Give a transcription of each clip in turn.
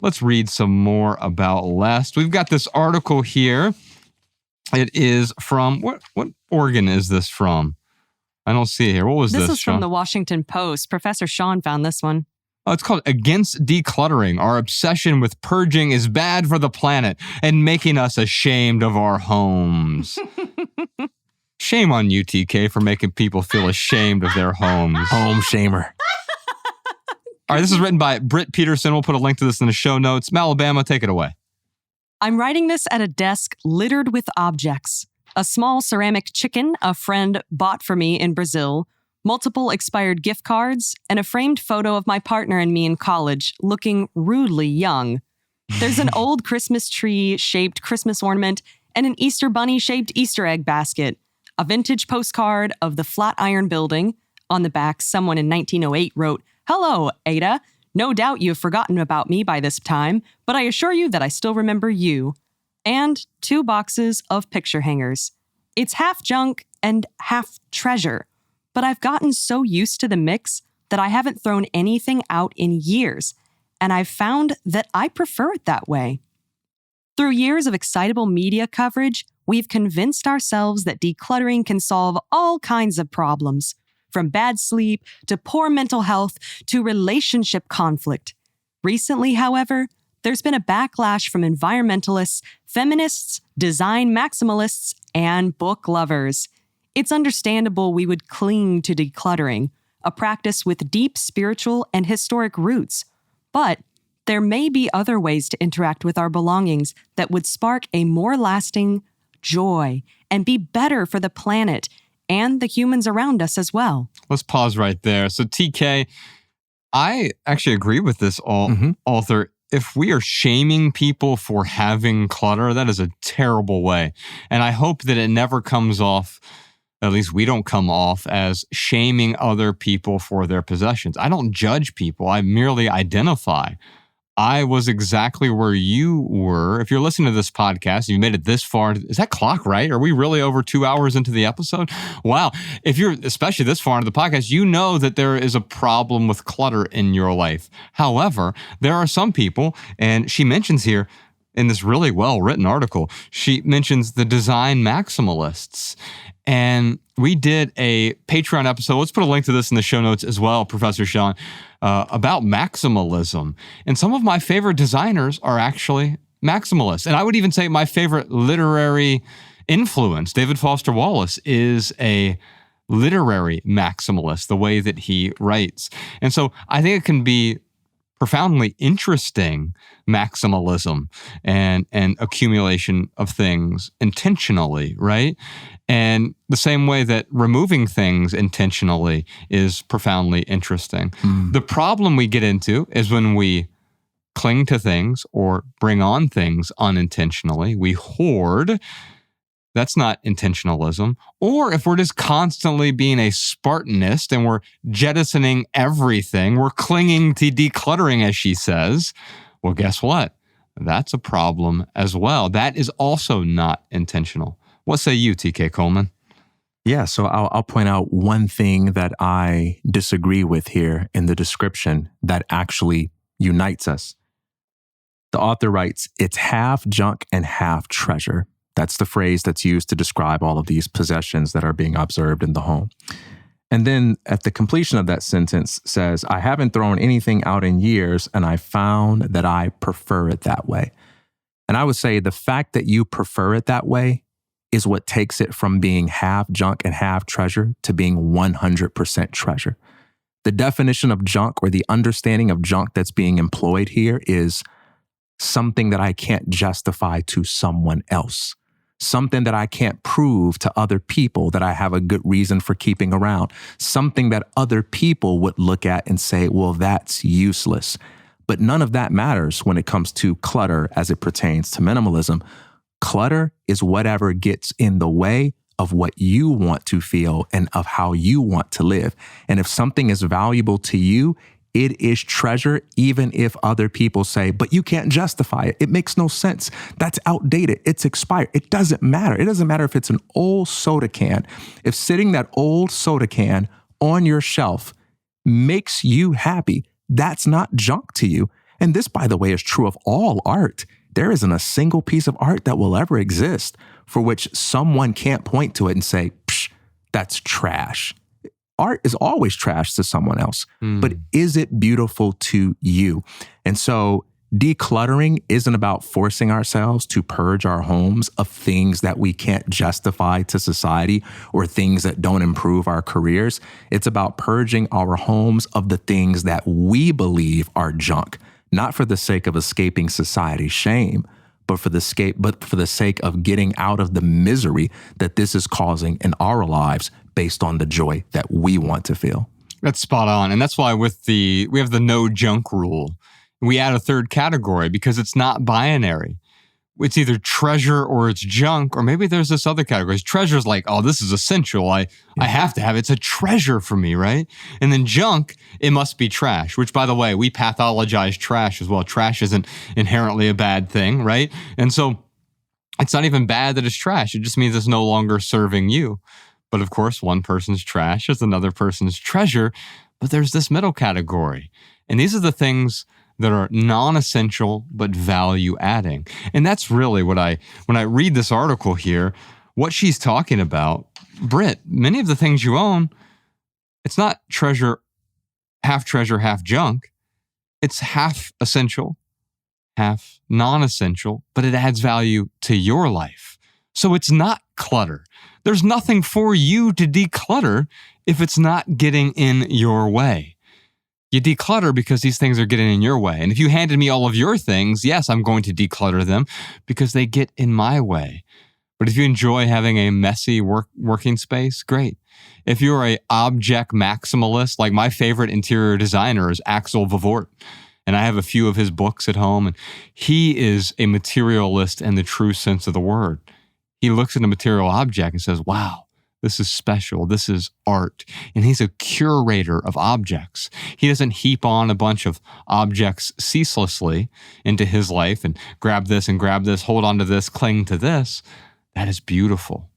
let's read some more about lest. We've got this article here. It is from, what organ is this from? I don't see it here. What was this? This is from the Washington Post. Professor Sean found this one. Oh, it's called Against Decluttering. Our obsession with purging is bad for the planet and making us ashamed of our homes. Shame on you, TK, for making people feel ashamed of their homes. Home shamer. All right, this is written by Britt Peterson. We'll put a link to this in the show notes. Malabama, take it away. I'm writing this at a desk littered with objects. A small ceramic chicken a friend bought for me in Brazil, multiple expired gift cards, and a framed photo of my partner and me in college, looking rudely young. There's an old Christmas tree-shaped Christmas ornament and an Easter bunny-shaped Easter egg basket, a vintage postcard of the Flatiron Building. On the back, someone in 1908 wrote, "Hello, Ada. No doubt you've forgotten about me by this time, but I assure you that I still remember you." And 2 boxes of picture hangers. It's half junk and half treasure, but I've gotten so used to the mix that I haven't thrown anything out in years, and I've found that I prefer it that way. Through years of excitable media coverage, we've convinced ourselves that decluttering can solve all kinds of problems, from bad sleep to poor mental health to relationship conflict. Recently, however, there's been a backlash from environmentalists, feminists, design maximalists, and book lovers. It's understandable we would cling to decluttering, a practice with deep spiritual and historic roots. But there may be other ways to interact with our belongings that would spark a more lasting joy and be better for the planet and the humans around us as well. Let's pause right there. So TK, I actually agree with this author. If we are shaming people for having clutter, that is a terrible way. And I hope that it never comes off, at least we don't come off, as shaming other people for their possessions. I don't judge people. I merely identify. I was exactly where you were. If you're listening to this podcast, you made it this far. Is that clock right? Are we really over 2 hours into the episode? Wow. If you're especially this far into the podcast, you know that there is a problem with clutter in your life. However, there are some people, and she mentions here in this really well-written article, she mentions the design maximalists. And we did a Patreon episode. Let's put a link to this in the show notes as well, Professor Sean, about maximalism. And some of my favorite designers are actually maximalists. And I would even say my favorite literary influence, David Foster Wallace, is a literary maximalist, the way that he writes. And so I think it can be profoundly interesting maximalism and accumulation of things intentionally, right? And the same way that removing things intentionally is profoundly interesting. The problem we get into is when we cling to things or bring on things unintentionally, we hoard. That's not intentionalism. Or if we're just constantly being a Spartanist and we're jettisoning everything, we're clinging to decluttering, as she says, well, guess what? That's a problem as well. That is also not intentional. What say you, TK Coleman? Yeah, so I'll point out one thing that I disagree with here in the description that actually unites us. The author writes, "It's half junk and half treasure." That's the phrase that's used to describe all of these possessions that are being observed in the home. And then at the completion of that sentence says, "I haven't thrown anything out in years, and I found that I prefer it that way." And I would say the fact that you prefer it that way is what takes it from being half junk and half treasure to being 100% treasure. The definition of junk, or the understanding of junk that's being employed here, is something that I can't justify to someone else. Something that I can't prove to other people that I have a good reason for keeping around. Something that other people would look at and say, well, that's useless. But none of that matters when it comes to clutter as it pertains to minimalism. Clutter is whatever gets in the way of what you want to feel and of how you want to live. And if something is valuable to you, it is treasure, even if other people say, but you can't justify it. It makes no sense. That's outdated. It's expired. It doesn't matter. It doesn't matter if it's an old soda can. If sitting that old soda can on your shelf makes you happy, that's not junk to you. And this, by the way, is true of all art. There isn't a single piece of art that will ever exist for which someone can't point to it and say, psh, that's trash. Art is always trash to someone else, but is it beautiful to you? And so decluttering isn't about forcing ourselves to purge our homes of things that we can't justify to society or things that don't improve our careers. It's about purging our homes of the things that we believe are junk, not for the sake of escaping society's shame, but for the sake of getting out of the misery that this is causing in our lives based on the joy that we want to feel. That's spot on. And that's why we have the no junk rule. We add a third category because it's not binary. It's either treasure or it's junk, or maybe there's this other category. Treasure's like, oh, this is essential. I have to have it. It's a treasure for me, right? And then junk, it must be trash, which, by the way, we pathologize trash as well. Trash isn't inherently a bad thing, right? And so it's not even bad that it's trash. It just means it's no longer serving you. But of course, one person's trash is another person's treasure, but there's this middle category. And these are the things that are non-essential but value-adding. And that's really when I read this article here, what she's talking about, Britt, many of the things you own, it's not treasure, half junk. It's half essential, half non-essential, but it adds value to your life. So it's not clutter. There's nothing for you to declutter if it's not getting in your way. You declutter because these things are getting in your way. And if you handed me all of your things, yes, I'm going to declutter them because they get in my way. But if you enjoy having a messy working space, great. If you're an object maximalist, like my favorite interior designer is Axel Vervoort, and I have a few of his books at home, and he is a materialist in the true sense of the word. He looks at a material object and says, wow, this is special. This is art. And he's a curator of objects. He doesn't heap on a bunch of objects ceaselessly into his life and grab this, hold on to this, cling to this. That is beautiful.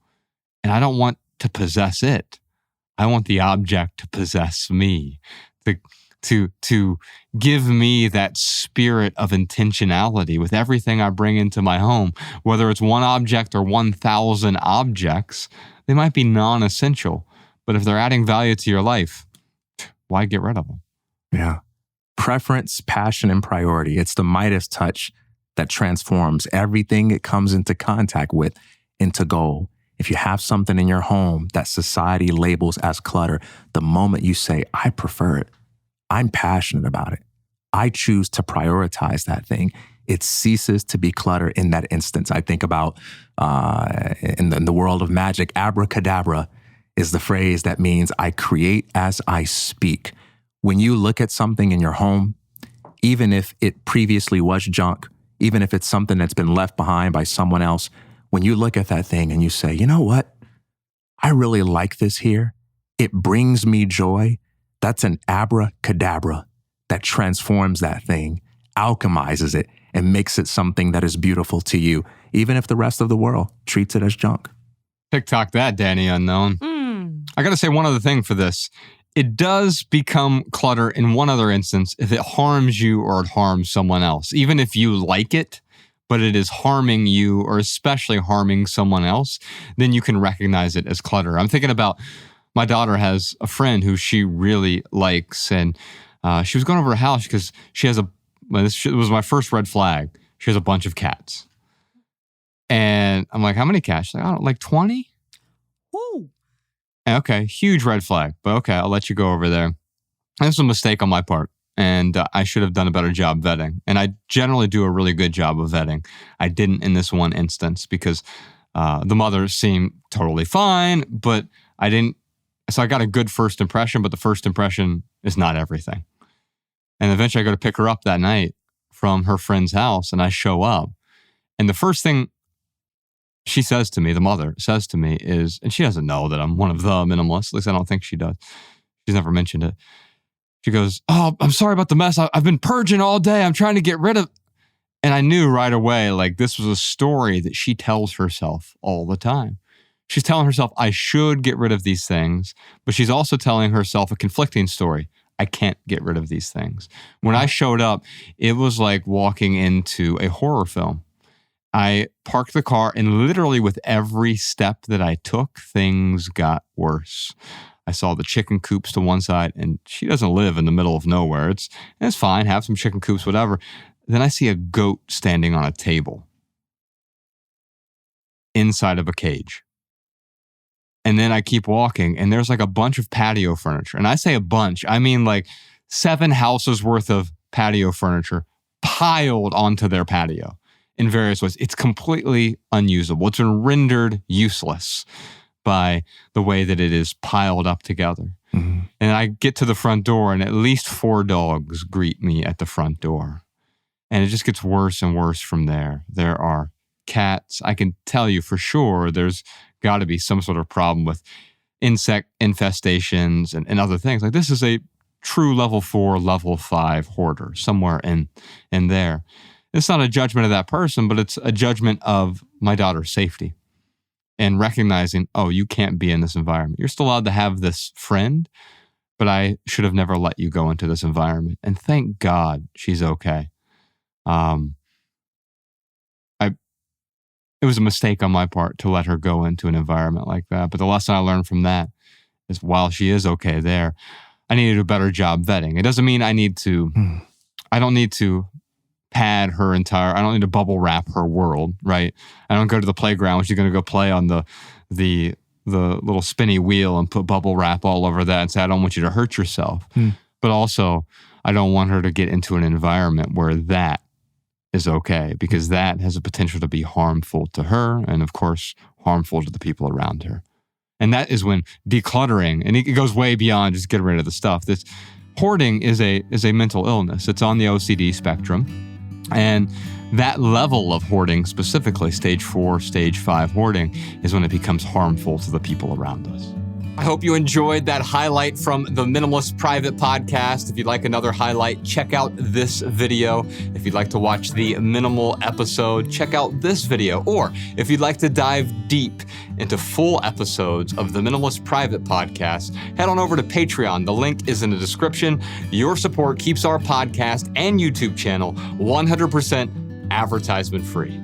And I don't want to possess it. I want the object to possess me, to give me that spirit of intentionality with everything I bring into my home, whether it's one object or 1,000 objects. They might be non-essential, but if they're adding value to your life, why get rid of them? Yeah. Preference, passion, and priority. It's the Midas touch that transforms everything it comes into contact with into gold. If you have something in your home that society labels as clutter, the moment you say, I prefer it, I'm passionate about it, I choose to prioritize that thing, it ceases to be clutter in that instance. I think about, in the world of magic, abracadabra is the phrase that means I create as I speak. When you look at something in your home, even if it previously was junk, even if it's something that's been left behind by someone else, when you look at that thing and you say, you know what? I really like this here. It brings me joy. That's an abracadabra that transforms that thing, alchemizes it, and makes it something that is beautiful to you, even if the rest of the world treats it as junk. TikTok that, Danny Unknown. I got to say one other thing for this. It does become clutter in one other instance if it harms you or it harms someone else. Even if you like it, but it is harming you or especially harming someone else, then you can recognize it as clutter. I'm thinking about my daughter has a friend who she really likes, and she was going over her house because she has this was my first red flag. She has a bunch of cats. And I'm like, how many cats? She's like, I don't know, like 20? Woo. Okay, huge red flag. But okay, I'll let you go over there. This was a mistake on my part. And I should have done a better job vetting. And I generally do a really good job of vetting. I didn't in this one instance because the mother seemed totally fine, but I didn't. So I got a good first impression, but the first impression is not everything. And eventually I go to pick her up that night from her friend's house, and I show up. And the first thing she says to me, the mother says to me is, and she doesn't know that I'm one of the minimalists, at least I don't think she does. She's never mentioned it. She goes, oh, I'm sorry about the mess. I've been purging all day. I'm trying to get rid of. And I knew right away, like this was a story that she tells herself all the time. She's telling herself, I should get rid of these things, but she's also telling herself a conflicting story. I can't get rid of these things. When I showed up, it was like walking into a horror film. I parked the car, and literally with every step that I took, things got worse. I saw the chicken coops to one side, and she doesn't live in the middle of nowhere. It's fine, have some chicken coops, whatever. Then I see a goat standing on a table inside of a cage. And then I keep walking, and there's like a bunch of patio furniture. And I say a bunch, I mean like 7 houses worth of patio furniture piled onto their patio in various ways. It's completely unusable. It's been rendered useless by the way that it is piled up together. Mm-hmm. And I get to the front door, and at least 4 dogs greet me at the front door. And it just gets worse and worse from there. There are cats. I can tell you for sure there's got to be some sort of problem with insect infestations and other things. Like, this is a true level 4, level 5 hoarder somewhere in there. It's not a judgment of that person, but it's a judgment of my daughter's safety and recognizing, oh, you can't be in this environment. You're still allowed to have this friend, but I should have never let you go into this environment. And thank God she's okay. It was a mistake on my part to let her go into an environment like that. But the lesson I learned from that is, while she is okay there, I need to do a better job vetting. It doesn't mean I don't need to pad her I don't need to bubble wrap her world, right? I don't go to the playground when she's going to go play on the little spinny wheel and put bubble wrap all over that and say, I don't want you to hurt yourself. But also, I don't want her to get into an environment where that is okay, because that has a potential to be harmful to her and, of course, harmful to the people around her. And that is when decluttering, and it goes way beyond just getting rid of the stuff. This hoarding is a mental illness. It's on the OCD spectrum. And that level of hoarding, specifically stage 4, stage 5 hoarding, is when it becomes harmful to the people around us. I hope you enjoyed that highlight from the Minimalist Private Podcast. If you'd like another highlight, check out this video. If you'd like to watch the minimal episode, check out this video. Or if you'd like to dive deep into full episodes of the Minimalist Private Podcast, head on over to Patreon. The link is in the description. Your support keeps our podcast and YouTube channel 100% advertisement free.